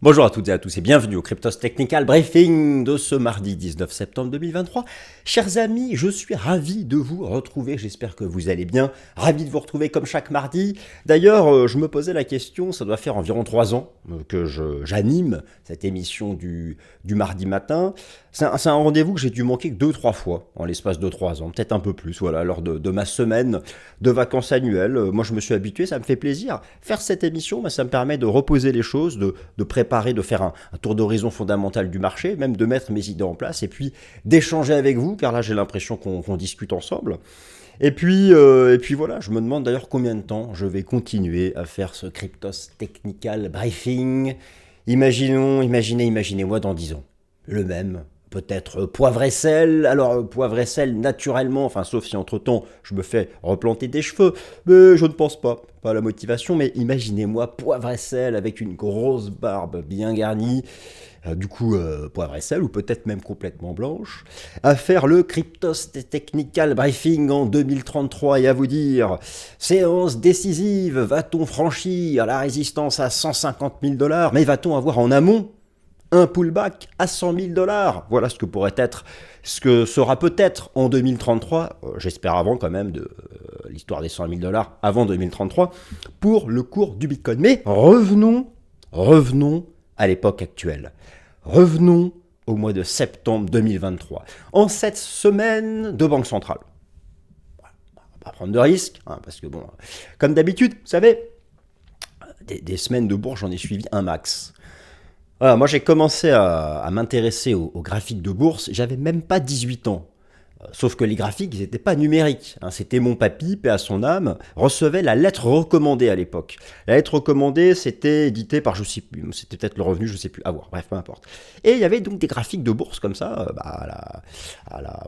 Bonjour à toutes et à tous et bienvenue au Cryptos Technical Briefing de ce mardi 19 septembre 2023. Chers amis, je suis ravi de vous retrouver, j'espère que vous allez bien, ravi de vous retrouver comme chaque mardi. D'ailleurs, je me posais la question, ça doit faire environ 3 ans que j'anime cette émission du mardi matin. C'est un rendez-vous que j'ai dû manquer que 2-3 fois en l'espace de 3 ans, peut-être un peu plus, voilà, lors de ma semaine de vacances annuelles. Moi je me suis habitué, ça me fait plaisir. Faire cette émission, ça me permet de reposer les choses, de préparer, de faire un tour d'horizon fondamental du marché, même de mettre mes idées en place et puis d'échanger avec vous, car là j'ai l'impression qu'on discute ensemble. Et puis voilà, je me demande d'ailleurs combien de temps je vais continuer à faire ce Cryptos Technical Briefing. Imaginez-moi dans 10 ans. Le même, peut-être poivre et sel. Alors, poivre et sel, naturellement, enfin, sauf si entre-temps, je me fais replanter des cheveux. Mais je ne pense pas à la motivation. Mais imaginez-moi poivre et sel avec une grosse barbe bien garnie. Poivre et sel, ou peut-être même complètement blanche, à faire le Cryptos Technical Briefing en 2033 et à vous dire, séance décisive, va-t-on franchir la résistance à 150 000 $, mais va-t-on avoir en amont un pullback à 100 000 $? Voilà ce que sera peut-être en 2033, j'espère avant quand même de l'histoire des 100 000 $, avant 2033, pour le cours du Bitcoin. Mais revenons à l'époque actuelle. Revenons au mois de septembre 2023. En cette semaine de Banque Centrale. On va pas prendre de risques, parce que bon, comme d'habitude, vous savez, des semaines de bourse, j'en ai suivi un max. Voilà, moi j'ai commencé à m'intéresser aux graphiques de bourse, j'avais même pas 18 ans. Sauf que les graphiques, ils n'étaient pas numériques. C'était mon papy, paix à son âme, recevait la lettre recommandée à l'époque. La lettre recommandée, c'était édité par, je sais plus, c'était peut-être Le Revenu, je sais plus, à voir, bref, peu importe. Et il y avait donc des graphiques de bourse comme ça,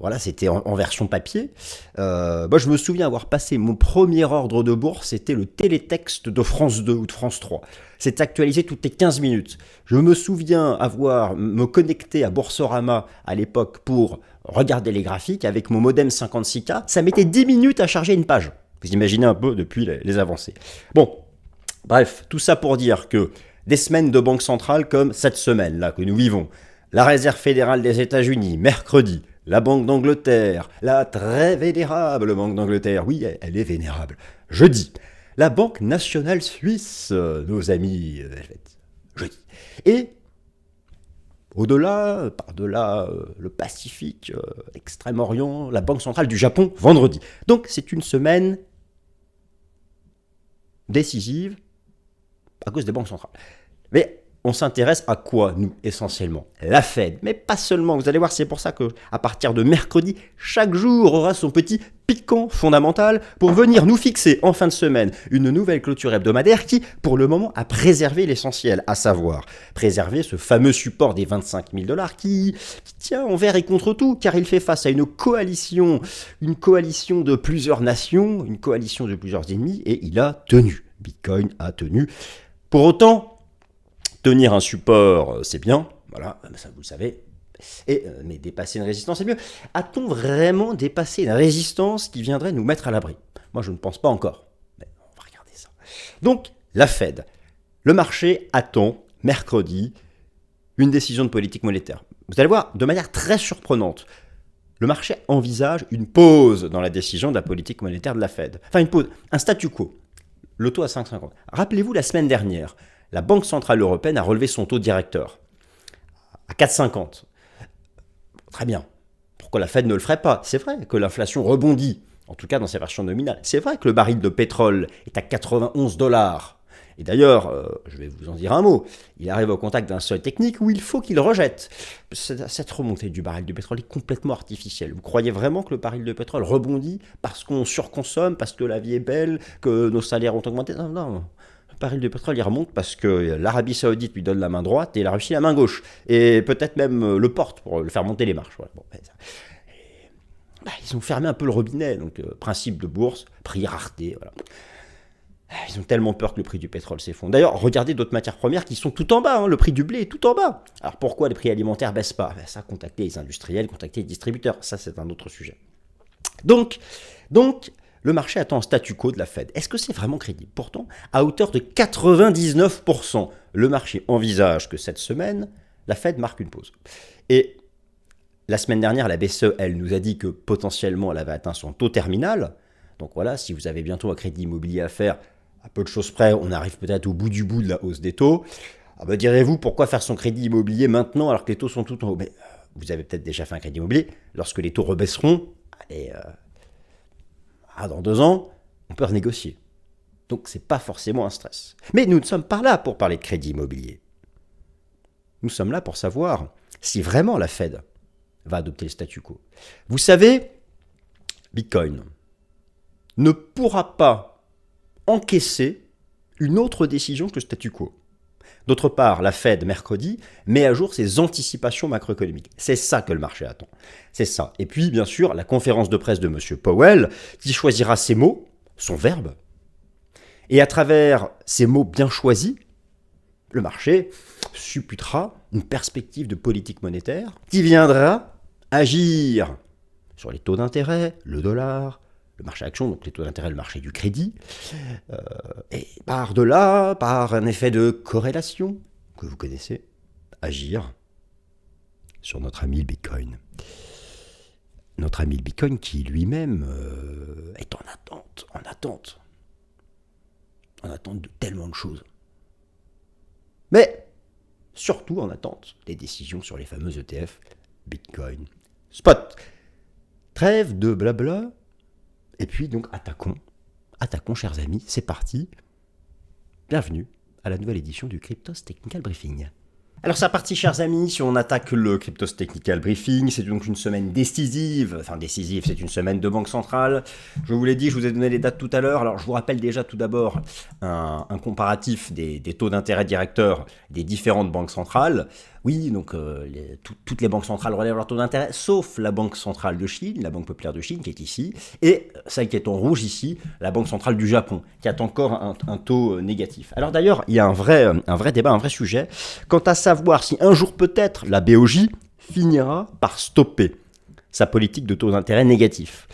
voilà, c'était en version papier. Moi, je me souviens avoir passé mon premier ordre de bourse, c'était le télétexte de France 2 ou de France 3. C'est actualisé toutes les 15 minutes. Je me souviens me connecté à Boursorama à l'époque pour regarder les graphiques avec mon modem 56K. Ça mettait 10 minutes à charger une page. Vous imaginez un peu depuis les avancées. Bon, bref, tout ça pour dire que des semaines de banque centrale comme cette semaine là que nous vivons, la Réserve fédérale des États-Unis, mercredi, la Banque d'Angleterre, la très vénérable Banque d'Angleterre, oui, elle est vénérable, jeudi, la Banque nationale suisse, nos amis helvètes, jeudi. Et au-delà, par-delà le Pacifique, l'Extrême-Orient, la Banque centrale du Japon, vendredi. Donc c'est une semaine décisive à cause des banques centrales. Mais on s'intéresse à quoi, nous, essentiellement? La Fed. Mais pas seulement. Vous allez voir, c'est pour ça qu'à partir de mercredi, chaque jour aura son petit piquant fondamental pour venir nous fixer en fin de semaine une nouvelle clôture hebdomadaire qui, pour le moment, a préservé l'essentiel, à savoir préserver ce fameux support des 25 000 $ qui tient envers et contre tout, car il fait face à une coalition de plusieurs nations, une coalition de plusieurs ennemis, et il a tenu. Bitcoin a tenu. Pour autant, tenir un support, c'est bien, voilà, ça vous le savez, mais dépasser une résistance, c'est mieux. A-t-on vraiment dépassé une résistance qui viendrait nous mettre à l'abri? Moi, je ne pense pas encore, mais on va regarder ça. Donc, la Fed, le marché attend, mercredi, une décision de politique monétaire. Vous allez voir, de manière très surprenante, le marché envisage une pause dans la décision de la politique monétaire de la Fed. Enfin, une pause, un statu quo. Le taux à 5,50. Rappelez-vous, la semaine dernière, la Banque centrale européenne a relevé son taux directeur à 4,50. Très bien. Pourquoi la Fed ne le ferait pas? C'est vrai que l'inflation rebondit, en tout cas dans sa version nominale. C'est vrai que le baril de pétrole est à 91 $. Et d'ailleurs, je vais vous en dire un mot, il arrive au contact d'un seuil technique où il faut qu'il rejette. Cette remontée du baril de pétrole est complètement artificielle. Vous croyez vraiment que le baril de pétrole rebondit parce qu'on surconsomme, parce que la vie est belle, que nos salaires ont augmenté? Non, non. Le baril de pétrole, il remonte parce que l'Arabie Saoudite lui donne la main droite et la Russie la main gauche. Et peut-être même le porte pour le faire monter les marches. Voilà. Bon, ils ont fermé un peu le robinet. Donc, principe de bourse, prix rareté, voilà. Ils ont tellement peur que le prix du pétrole s'effondre. D'ailleurs, regardez d'autres matières premières qui sont tout en bas. Le prix du blé est tout en bas. Alors pourquoi les prix alimentaires baissent pas? Ça, contactez les industriels, contactez les distributeurs. Ça, c'est un autre sujet. Donc Le marché attend un statu quo de la Fed. Est-ce que c'est vraiment crédible? Pourtant, à hauteur de 99%, le marché envisage que cette semaine, la Fed marque une pause. Et la semaine dernière, la BCE, elle nous a dit que potentiellement, elle avait atteint son taux terminal. Donc voilà, si vous avez bientôt un crédit immobilier à faire, à peu de choses près, on arrive peut-être au bout du bout de la hausse des taux. Ah bah, direz-vous, pourquoi faire son crédit immobilier maintenant alors que les taux sont tout en haut? Mais vous avez peut-être déjà fait un crédit immobilier. Lorsque les taux rebaisseront, allez, dans 2 ans, on peut renégocier. Donc c'est pas forcément un stress. Mais nous ne sommes pas là pour parler de crédit immobilier. Nous sommes là pour savoir si vraiment la Fed va adopter le statu quo. Vous savez, Bitcoin ne pourra pas encaisser une autre décision que le statu quo. D'autre part, la Fed, mercredi, met à jour ses anticipations macroéconomiques. C'est ça que le marché attend. C'est ça. Et puis, bien sûr, la conférence de presse de M. Powell, qui choisira ses mots, son verbe. Et à travers ces mots bien choisis, le marché supputera une perspective de politique monétaire qui viendra agir sur les taux d'intérêt, le dollar, le marché action, donc les taux d'intérêt, le marché du crédit, et par-delà, par un effet de corrélation que vous connaissez, agir sur notre ami le Bitcoin. Notre ami le Bitcoin qui lui-même est en attente de tellement de choses. Mais surtout en attente des décisions sur les fameux ETF Bitcoin Spot. Trêve de blabla. Et puis donc attaquons, chers amis, c'est parti. Bienvenue à la nouvelle édition du Cryptos Technical Briefing. Alors c'est parti, chers amis, si on attaque le Cryptos Technical Briefing, c'est donc une semaine décisive, c'est une semaine de banque centrale. Je vous l'ai dit, je vous ai donné les dates tout à l'heure. Alors je vous rappelle déjà tout d'abord un comparatif des taux d'intérêt directeurs des différentes banques centrales. Oui, donc toutes les banques centrales relèvent leur taux d'intérêt, sauf la Banque centrale de Chine, la Banque populaire de Chine qui est ici, et celle qui est en rouge ici, la Banque centrale du Japon, qui a encore un taux négatif. Alors d'ailleurs, il y a un vrai débat, un vrai sujet, quant à savoir si un jour peut-être la BOJ finira par stopper sa politique de taux d'intérêt négatif.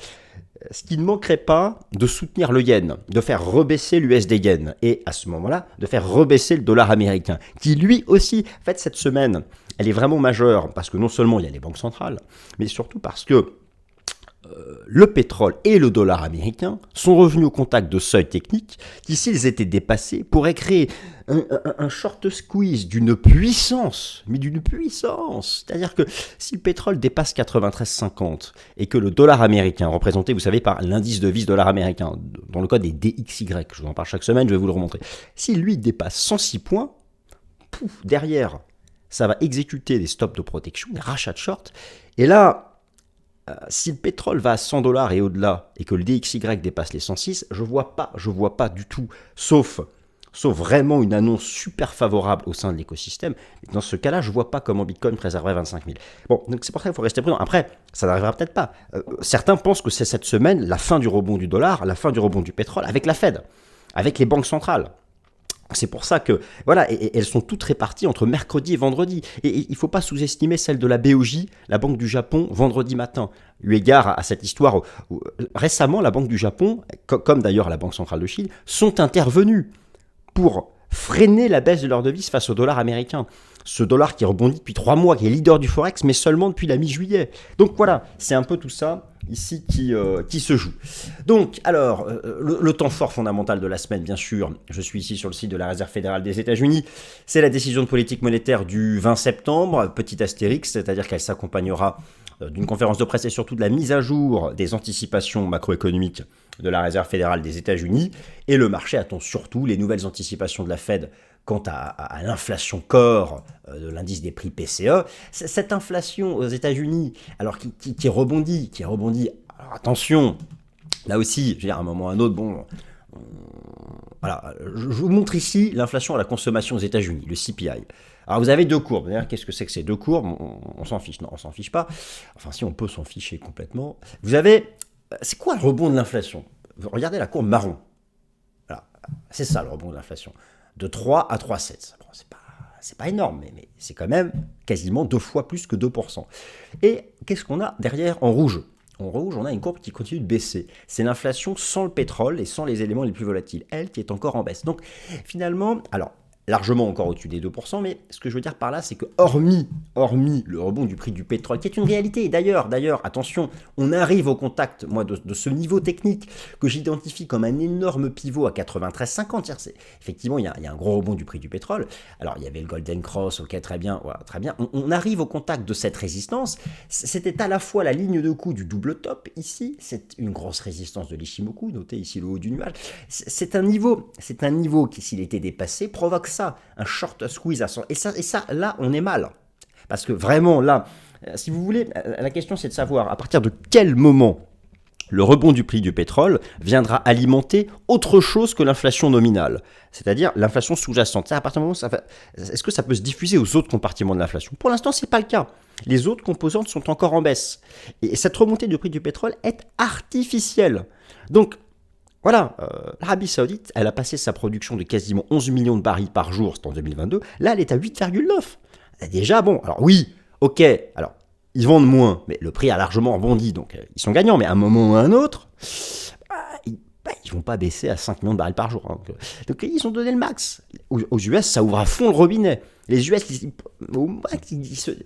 Ce qui ne manquerait pas de soutenir le yen, de faire rebaisser l'USD yen, et à ce moment-là, de faire rebaisser le dollar américain, qui lui aussi, en fait, cette semaine, elle est vraiment majeure, parce que non seulement il y a les banques centrales, mais surtout parce que le pétrole et le dollar américain sont revenus au contact de seuils techniques qui, s'ils étaient dépassés, pourraient créer un short squeeze d'une puissance, mais d'une puissance. C'est-à-dire que si le pétrole dépasse 93,50 et que le dollar américain, représenté, vous savez, par l'indice de devise dollar américain, dans le code des DXY, je vous en parle chaque semaine, je vais vous le remontrer, si lui dépasse 106 points, derrière, ça va exécuter des stops de protection, des rachats de short, et là, si le pétrole va à 100 $ et au-delà, et que le DXY dépasse les 106, je vois pas du tout, sauf vraiment une annonce super favorable au sein de l'écosystème. Dans ce cas-là, je vois pas comment Bitcoin préserverait 25 000. Bon, donc c'est pour ça qu'il faut rester prudent. Après, ça n'arrivera peut-être pas. Certains pensent que c'est cette semaine la fin du rebond du dollar, la fin du rebond du pétrole, avec la Fed, avec les banques centrales. C'est pour ça que, voilà, et elles sont toutes réparties entre mercredi et vendredi. Et il ne faut pas sous-estimer celle de la BOJ, la Banque du Japon, vendredi matin. Eu égard à cette histoire, récemment, la Banque du Japon, comme d'ailleurs la Banque centrale de Chine, sont intervenues pour freiner la baisse de leur devise face au dollar américain. Ce dollar qui rebondit depuis 3 mois, qui est leader du Forex, mais seulement depuis la mi-juillet. Donc voilà, c'est un peu tout ça ici qui se joue. Donc, alors, le temps fort fondamental de la semaine, bien sûr, je suis ici sur le site de la Réserve fédérale des États-Unis, c'est la décision de politique monétaire du 20 septembre, petit astérix, c'est-à-dire qu'elle s'accompagnera d'une conférence de presse et surtout de la mise à jour des anticipations macroéconomiques de la Réserve fédérale des États-Unis. Et le marché attend surtout les nouvelles anticipations de la Fed quant à l'inflation core de l'indice des prix PCE. Cette inflation aux États-Unis, alors qui rebondit, alors attention, là aussi, je veux dire, à un moment ou à un autre, bon, voilà, je vous montre ici l'inflation à la consommation aux États-Unis, le CPI. Alors vous avez deux courbes, d'ailleurs, qu'est-ce que c'est que ces deux courbes? On s'en fiche, non, on s'en fiche pas, enfin si on peut s'en ficher complètement. Vous avez, c'est quoi le rebond de l'inflation? Regardez la courbe marron, voilà, c'est ça le rebond de l'inflation. De 3 à 3,7. Bon, c'est pas énorme, mais c'est quand même quasiment 2 fois plus que 2%. Et qu'est-ce qu'on a derrière en rouge? En rouge, on a une courbe qui continue de baisser. C'est l'inflation sans le pétrole et sans les éléments les plus volatiles, elle qui est encore en baisse. Donc finalement, alors largement encore au-dessus des 2%, mais ce que je veux dire par là, c'est que hormis le rebond du prix du pétrole, qui est une réalité, et d'ailleurs, attention, on arrive au contact, moi, de ce niveau technique que j'identifie comme un énorme pivot à 93,50. Effectivement, il y a un gros rebond du prix du pétrole. Alors, il y avait le Golden Cross, ok, très bien, voilà, très bien. On arrive au contact de cette résistance. C'était à la fois la ligne de coup du double top, ici, c'est une grosse résistance de l'Ichimoku, notez ici le haut du nuage. C'est un niveau qui, s'il était dépassé, provoque ça, un short squeeze à 100. Et ça, là, on est mal. Parce que vraiment, là, si vous voulez, la question c'est de savoir à partir de quel moment le rebond du prix du pétrole viendra alimenter autre chose que l'inflation nominale, c'est-à-dire l'inflation sous-jacente. À partir du moment est-ce que ça peut se diffuser aux autres compartiments de l'inflation? Pour l'instant, ce n'est pas le cas. Les autres composantes sont encore en baisse. Et cette remontée du prix du pétrole est artificielle. Donc, voilà, l'Arabie Saoudite, elle a passé sa production de quasiment 11 millions de barils par jour, c'était en 2022. Là, elle est à 8,9. Déjà, bon, alors oui, ok, alors ils vendent moins, mais le prix a largement rebondi, donc ils sont gagnants, mais à un moment ou à un autre, ils vont pas baisser à 5 millions de barils par jour. Hein. Donc ils ont donné le max. Aux US, ça ouvre à fond le robinet. Les US,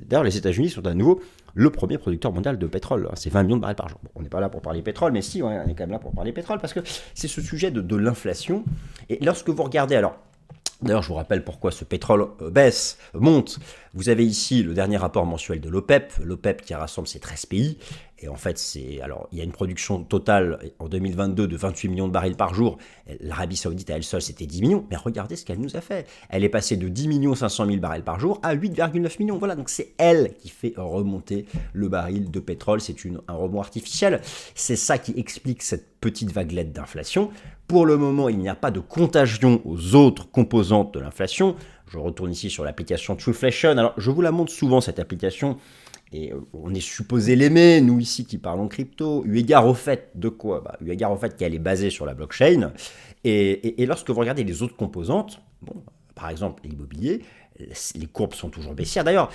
d'ailleurs, les États-Unis sont à nouveau le premier producteur mondial de pétrole. C'est 20 millions de barils par jour. Bon, on n'est pas là pour parler pétrole, mais si, on est quand même là pour parler pétrole, parce que c'est ce sujet de l'inflation. Et lorsque vous regardez, alors, d'ailleurs, je vous rappelle pourquoi ce pétrole monte. Vous avez ici le dernier rapport mensuel de l'OPEP qui rassemble ces 13 pays. Et en fait, il y a une production totale en 2022 de 28 millions de barils par jour. L'Arabie Saoudite à elle seule, c'était 10 millions. Mais regardez ce qu'elle nous a fait. Elle est passée de 10 500 000 barils par jour à 8,9 millions. Voilà, donc c'est elle qui fait remonter le baril de pétrole. C'est un rebond artificiel. C'est ça qui explique cette petite vaguelette d'inflation. Pour le moment, il n'y a pas de contagion aux autres composantes de l'inflation. Je retourne ici sur l'application Trueflation. Alors, je vous la montre souvent, cette application. Et on est supposé l'aimer, nous ici qui parlons crypto, eu égard au fait de quoi? Eu égard au fait qu'elle est basée sur la blockchain. Et lorsque vous regardez les autres composantes, bon, par exemple l'immobilier, les courbes sont toujours baissières. D'ailleurs,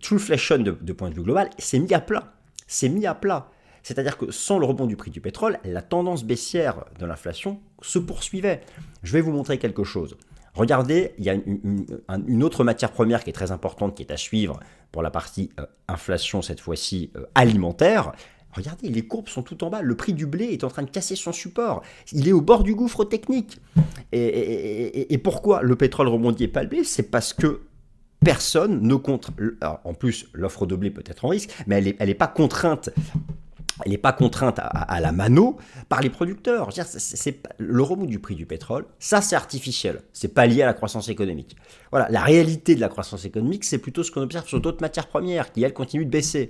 Trueflation, de point de vue global, c'est mis à plat. C'est mis à plat. C'est-à-dire que sans le rebond du prix du pétrole, la tendance baissière de l'inflation se poursuivait. Je vais vous montrer quelque chose. Regardez, il y a une autre matière première qui est très importante, qui est à suivre pour la partie inflation, cette fois-ci alimentaire. Regardez, les courbes sont tout en bas. Le prix du blé est en train de casser son support. Il est au bord du gouffre technique. Et pourquoi le pétrole rebondit et pas le blé? C'est parce que personne ne compte. En plus, l'offre de blé peut être en risque, mais elle n'est pas contrainte. Elle n'est pas contrainte à la mano par les producteurs. Le rebond du prix du pétrole, ça c'est artificiel. C'est pas lié à la croissance économique. Voilà, la réalité de la croissance économique, c'est plutôt ce qu'on observe sur d'autres matières premières qui, elles, continuent de baisser.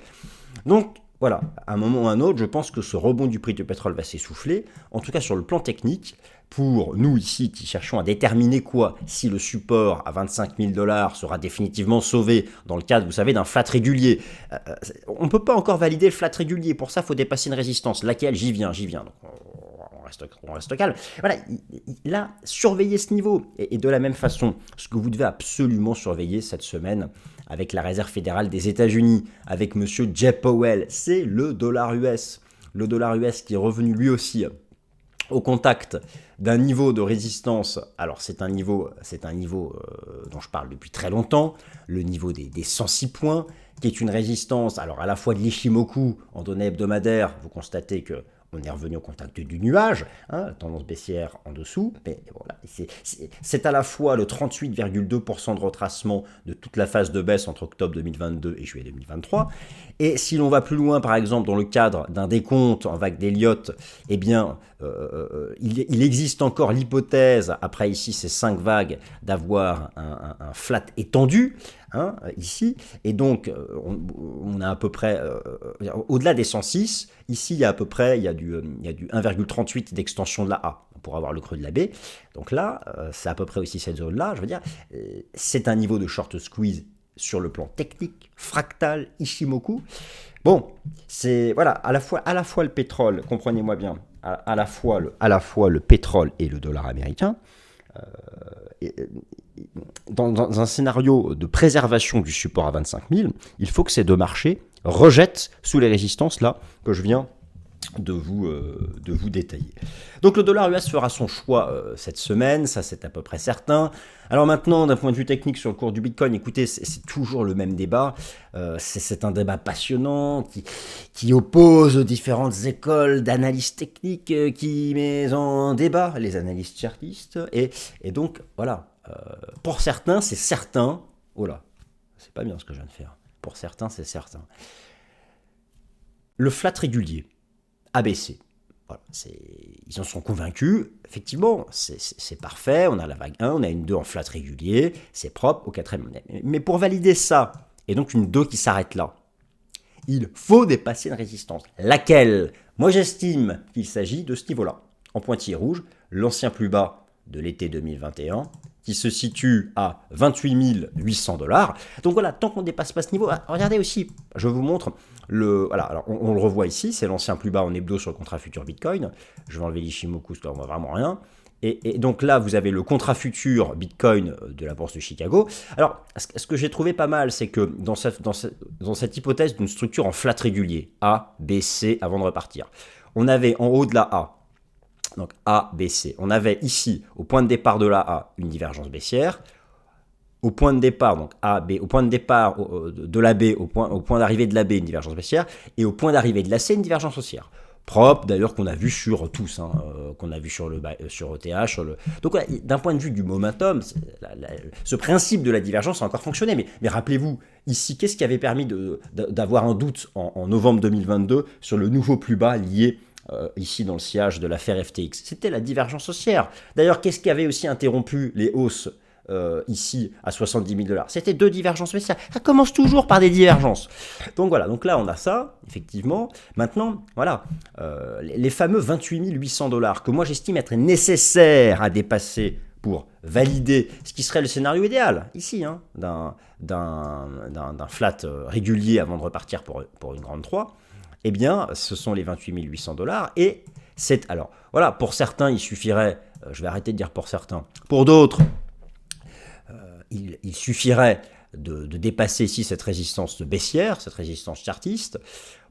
Donc, voilà, à un moment ou à un autre, je pense que ce rebond du prix du pétrole va s'essouffler, en tout cas sur le plan technique, pour nous ici qui cherchons à déterminer si le support à 25 000 $ sera définitivement sauvé dans le cadre, vous savez, d'un flat régulier. On ne peut pas encore valider le flat régulier, pour ça il faut dépasser une résistance, laquelle j'y viens. Donc, on reste calme. Voilà, là, surveillez ce niveau. Et de la même façon, ce que vous devez absolument surveiller cette semaine avec la Réserve fédérale des États-Unis, avec monsieur Jay Powell, c'est le dollar US. Le dollar US qui est revenu lui aussi au contact d'un niveau de résistance. Alors c'est un niveau dont je parle depuis très longtemps, le niveau des 106 points, qui est une résistance, alors à la fois de l'Ichimoku en données hebdomadaires, vous constatez que on est revenu au contact du nuage, tendance baissière en dessous, mais voilà, c'est à la fois le 38,2% de retracement de toute la phase de baisse entre octobre 2022 et juillet 2023, et si l'on va plus loin, par exemple, dans le cadre d'un décompte en vague d'Elliott, eh bien, il existe encore l'hypothèse, après ici ces 5 vagues, d'avoir un flat étendu, ici, et donc on a à peu près, au-delà des 106, ici il y a à peu près, il y a du 1,38 d'extension de la A pour avoir le creux de la B, donc là, c'est à peu près aussi cette zone-là, je veux dire, c'est un niveau de short squeeze sur le plan technique, fractal, Ichimoku. Bon, c'est voilà, à la fois le pétrole, comprenez-moi bien, à la fois le pétrole et le dollar américain, dans un scénario de préservation du support à 25 000, il faut que ces deux marchés rejette sous les résistances là que je viens de vous détailler. Donc le dollar US fera son choix cette semaine, ça c'est à peu près certain. Alors maintenant, d'un point de vue technique sur le cours du Bitcoin, écoutez, c'est toujours le même débat. C'est un débat passionnant qui oppose différentes écoles d'analyse technique, qui met en débat les analystes chartistes. Et donc, voilà, pour certains, c'est certain. Oh là, c'est pas bien ce que je viens de faire. Pour certains, c'est certain. Le flat régulier a baissé. Voilà, ils en sont convaincus. Effectivement, c'est parfait. On a la vague 1, on a une 2 en flat régulier. C'est propre au quatrième. Mais pour valider ça, et donc une 2 qui s'arrête là, il faut dépasser une résistance. Laquelle? Moi, j'estime qu'il s'agit de ce niveau-là. En pointillé rouge, l'ancien plus bas de l'été 2021, qui se situe à 28 800 $. Donc voilà, tant qu'on ne dépasse pas ce niveau, regardez aussi, je vous montre, voilà, alors on le revoit ici, c'est l'ancien plus bas en hebdo sur le contrat futur Bitcoin. Je vais enlever l'Ishimoku, parce qu'on ne voit vraiment rien. Et donc là, vous avez le contrat futur Bitcoin de la bourse de Chicago. Alors, ce que j'ai trouvé pas mal, c'est que dans cette hypothèse d'une structure en flat régulier, A, B, C, avant de repartir, on avait en haut de la A, donc A, B, C. On avait ici, au point de départ de la A, une divergence baissière. Au point de départ, donc A, B, au point de départ de la B, au point d'arrivée de la B, une divergence baissière. Et au point d'arrivée de la C, une divergence haussière. Propre, d'ailleurs, qu'on a vu sur tous, qu'on a vu sur ETH. Donc, voilà, d'un point de vue du momentum, ce principe de la divergence a encore fonctionné. Mais rappelez-vous, ici, qu'est-ce qui avait permis d'avoir un doute en novembre 2022 sur le nouveau plus bas lié ici dans le sillage de l'affaire FTX? C'était la divergence haussière. D'ailleurs, qu'est-ce qui avait aussi interrompu les hausses ici à 70 000 $? C'était 2 divergences baissières. Ça commence toujours par des divergences. Donc voilà, donc là on a ça, effectivement. Maintenant, voilà, les fameux 28 800 $ que moi j'estime être nécessaires à dépasser pour valider ce qui serait le scénario idéal, ici, d'un flat régulier avant de repartir pour une grande 3. Eh bien, ce sont les 28 800 $. Et alors, voilà, pour certains, il suffirait, je vais arrêter de dire pour certains, pour d'autres, il suffirait de dépasser ici cette résistance baissière, cette résistance chartiste.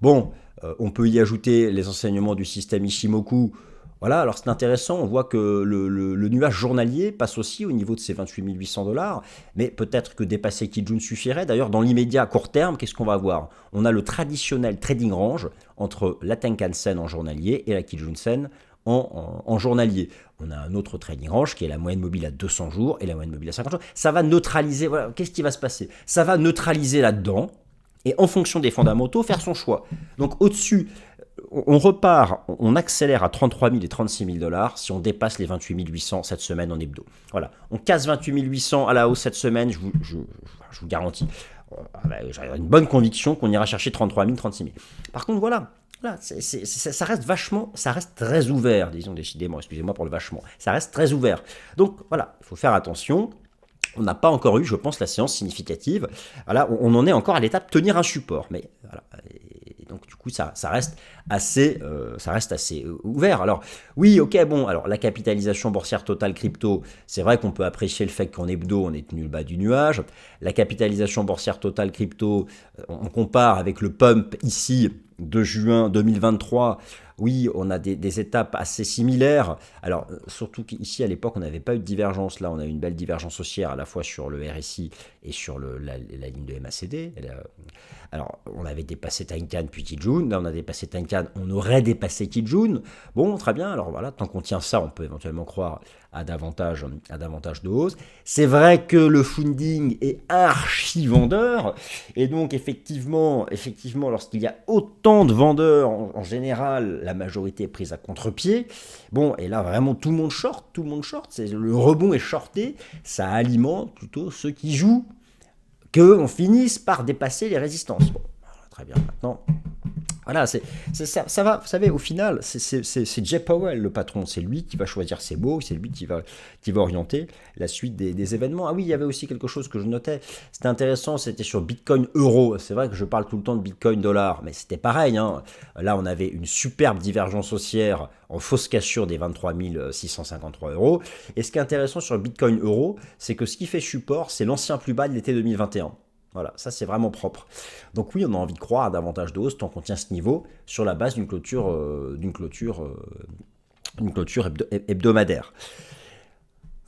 Bon, on peut y ajouter les enseignements du système Ishimoku. Voilà, alors c'est intéressant, on voit que le nuage journalier passe aussi au niveau de ces 28 800 $, mais peut-être que dépasser Kijun suffirait. D'ailleurs, dans l'immédiat, à court terme, qu'est-ce qu'on va avoir? On a le traditionnel trading range entre la Tenkan-sen en journalier et la Kijun-sen en journalier. On a un autre trading range qui est la moyenne mobile à 200 jours et la moyenne mobile à 50 jours. Ça va neutraliser, voilà, qu'est-ce qui va se passer? Ça va neutraliser là-dedans et en fonction des fondamentaux, faire son choix. Donc au-dessus, on repart, on accélère à 33 000 et 36 000 $ si on dépasse les 28 800 cette semaine en hebdo. Voilà, on casse 28 800 à la hausse cette semaine, je vous garantis. J'ai une bonne conviction qu'on ira chercher 33 000, 36 000. Par contre, voilà, ça reste très ouvert, disons décidément, excusez-moi pour le vachement, ça reste très ouvert. Donc voilà, il faut faire attention. On n'a pas encore eu, je pense, la séance significative. Voilà, on en est encore à l'étape de tenir un support. Mais voilà, et donc du coup, ça reste assez ouvert. Alors oui, ok, bon, alors la capitalisation boursière totale crypto, c'est vrai qu'on peut apprécier le fait qu'en hebdo, on est tenu le bas du nuage. La capitalisation boursière totale crypto, on compare avec le pump ici de juin 2023. Oui, on a des étapes assez similaires. Alors, surtout qu'ici, à l'époque, on n'avait pas eu de divergence. Là, on a eu une belle divergence haussière à la fois sur le RSI et sur la ligne de MACD. Alors, on avait dépassé Tenkan puis Kijun. Là, on a dépassé Tenkan. On aurait dépassé Kijun. Bon, très bien. Alors voilà, tant qu'on tient ça, on peut éventuellement croire à davantage de hausse. C'est vrai que le funding est archi vendeur. Et donc, effectivement, lorsqu'il y a autant de vendeurs, en général, la majorité est prise à contre-pied. Bon, et là, vraiment, tout le monde short. Le rebond est shorté. Ça alimente plutôt ceux qui jouent qu'on finisse par dépasser les résistances. Bon, très bien, maintenant. Voilà, ça va, vous savez, au final, c'est Jay Powell, le patron. C'est lui qui va choisir ses mots, c'est lui qui va orienter la suite des événements. Ah oui, il y avait aussi quelque chose que je notais. C'était intéressant, c'était sur Bitcoin euro. C'est vrai que je parle tout le temps de Bitcoin dollar, mais c'était pareil. Là, on avait une superbe divergence haussière en fausse cassure des 23 653 €. Et ce qui est intéressant sur Bitcoin euro, c'est que ce qui fait support, c'est l'ancien plus bas de l'été 2021. Voilà, ça c'est vraiment propre. Donc oui, on a envie de croire à davantage de hausse tant qu'on tient ce niveau sur la base d'une clôture hebdomadaire.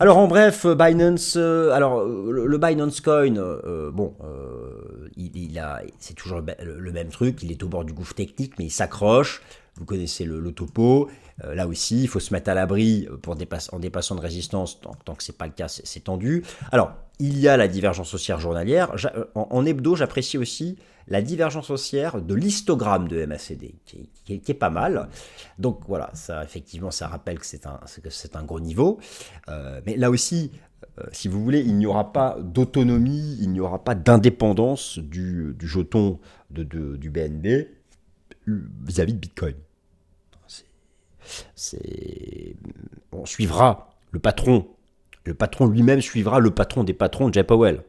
Alors en bref, Binance, le Binance Coin, c'est toujours le même truc, il est au bord du gouffre technique, mais il s'accroche. Vous connaissez le topo. Là aussi, il faut se mettre à l'abri en dépassant de résistance, tant que c'est pas le cas, c'est tendu. Alors, il y a la divergence haussière journalière. En hebdo, j'apprécie aussi la divergence haussière de l'histogramme de MACD, qui est pas mal. Donc voilà, ça effectivement, ça rappelle que c'est un gros niveau. Mais là aussi, si vous voulez, il n'y aura pas d'autonomie, il n'y aura pas d'indépendance du jeton du BNB vis-à-vis de Bitcoin. On suivra le patron. Le patron lui-même suivra le patron des patrons, Jay Powell.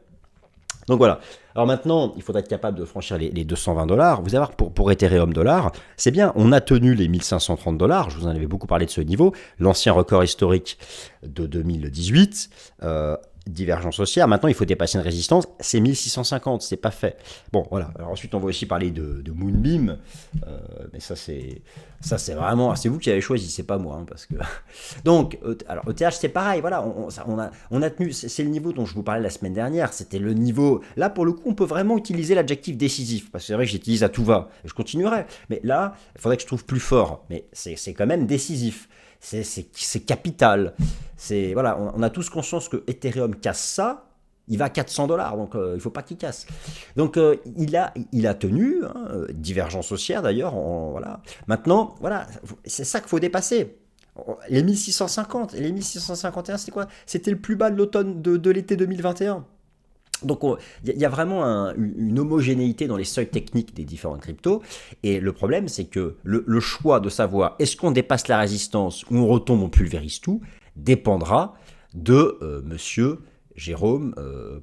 Donc voilà. Alors maintenant, il faudra être capable de franchir les $220. Vous allez voir, pour Ethereum dollar, c'est bien, on a tenu les $1530. Je vous en avais beaucoup parlé de ce niveau. L'ancien record historique de 2018. Divergence haussière. Maintenant, il faut dépasser une résistance. C'est 1650, c'est pas fait. Bon, voilà. Alors ensuite, on va aussi parler de Moonbeam. Mais ça, c'est vraiment... C'est vous qui avez choisi, c'est pas moi. Hein, parce que... Donc, alors ETH, c'est pareil. Voilà, on a tenu... C'est le niveau dont je vous parlais la semaine dernière. C'était le niveau... Là, pour le coup, on peut vraiment utiliser l'adjectif décisif. Parce que c'est vrai que j'utilise à tout va. Et je continuerai. Mais là, il faudrait que je trouve plus fort. Mais c'est quand même décisif. C'est capital. Voilà, on a tous conscience que Ethereum casse ça, il va à $400, donc il ne faut pas qu'il casse. Donc il a tenu, hein, divergence haussière d'ailleurs. Voilà. Maintenant, voilà, c'est ça qu'il faut dépasser. Les 1650 et les 1651, c'était quoi? C'était le plus bas de l'automne de l'été 2021. Donc il y a vraiment une homogénéité dans les seuils techniques des différentes cryptos. Et le problème, c'est que le choix de savoir est-ce qu'on dépasse la résistance ou on retombe, on pulvérise tout, dépendra de monsieur Jérôme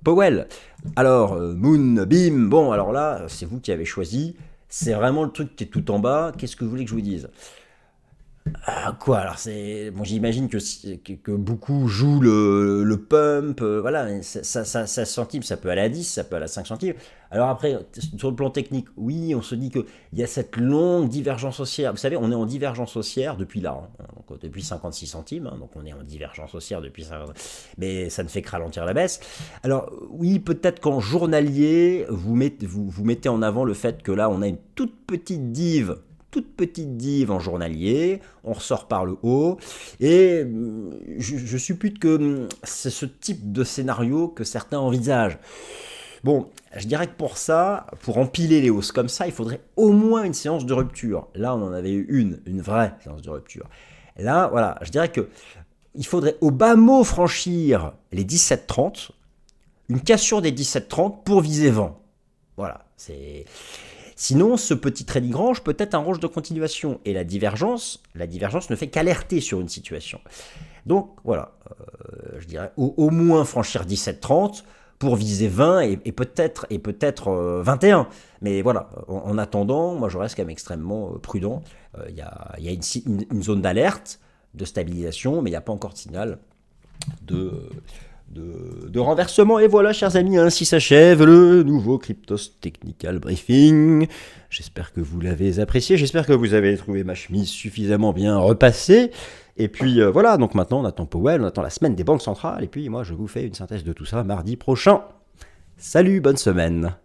Powell. Alors, Moonbeam, bon, alors là, c'est vous qui avez choisi. C'est vraiment le truc qui est tout en bas. Qu'est-ce que vous voulez que je vous dise ? Quoi, alors j'imagine que beaucoup jouent le pump, voilà, 16 centimes, ça peut aller à 10, ça peut aller à 5 centimes. Alors après, sur le plan technique, oui, on se dit qu'il y a cette longue divergence haussière. Vous savez, on est en divergence haussière depuis là, hein, donc depuis 56 centimes, hein, donc on est en divergence haussière depuis 50, mais ça ne fait que ralentir la baisse. Alors oui, peut-être qu'en journalier, vous mettez en avant le fait que là, on a une toute petite div en journalier, on ressort par le haut, et je suppute que c'est ce type de scénario que certains envisagent. Bon, je dirais que pour ça, pour empiler les hausses comme ça, il faudrait au moins une séance de rupture. Là, on en avait eu une vraie séance de rupture. Là, voilà, je dirais que il faudrait au bas mot franchir les 17,30, une cassure des 17,30 pour viser vent. Voilà, c'est... Sinon, ce petit trading range peut être un range de continuation. Et la divergence ne fait qu'alerter sur une situation. Donc, voilà, je dirais au moins franchir 17,30 pour viser 20 et peut-être 21. Mais voilà, en attendant, moi je reste quand même extrêmement prudent. Il y a une zone d'alerte, de stabilisation, mais il n'y a pas encore de signal de renversement. Et voilà, chers amis, ainsi s'achève le nouveau Cryptos Technical Briefing. J'espère que vous l'avez apprécié, j'espère que vous avez trouvé ma chemise suffisamment bien repassée. Et puis voilà, donc maintenant on attend Powell, on attend la semaine des banques centrales, et puis moi je vous fais une synthèse de tout ça mardi prochain. Salut, bonne semaine.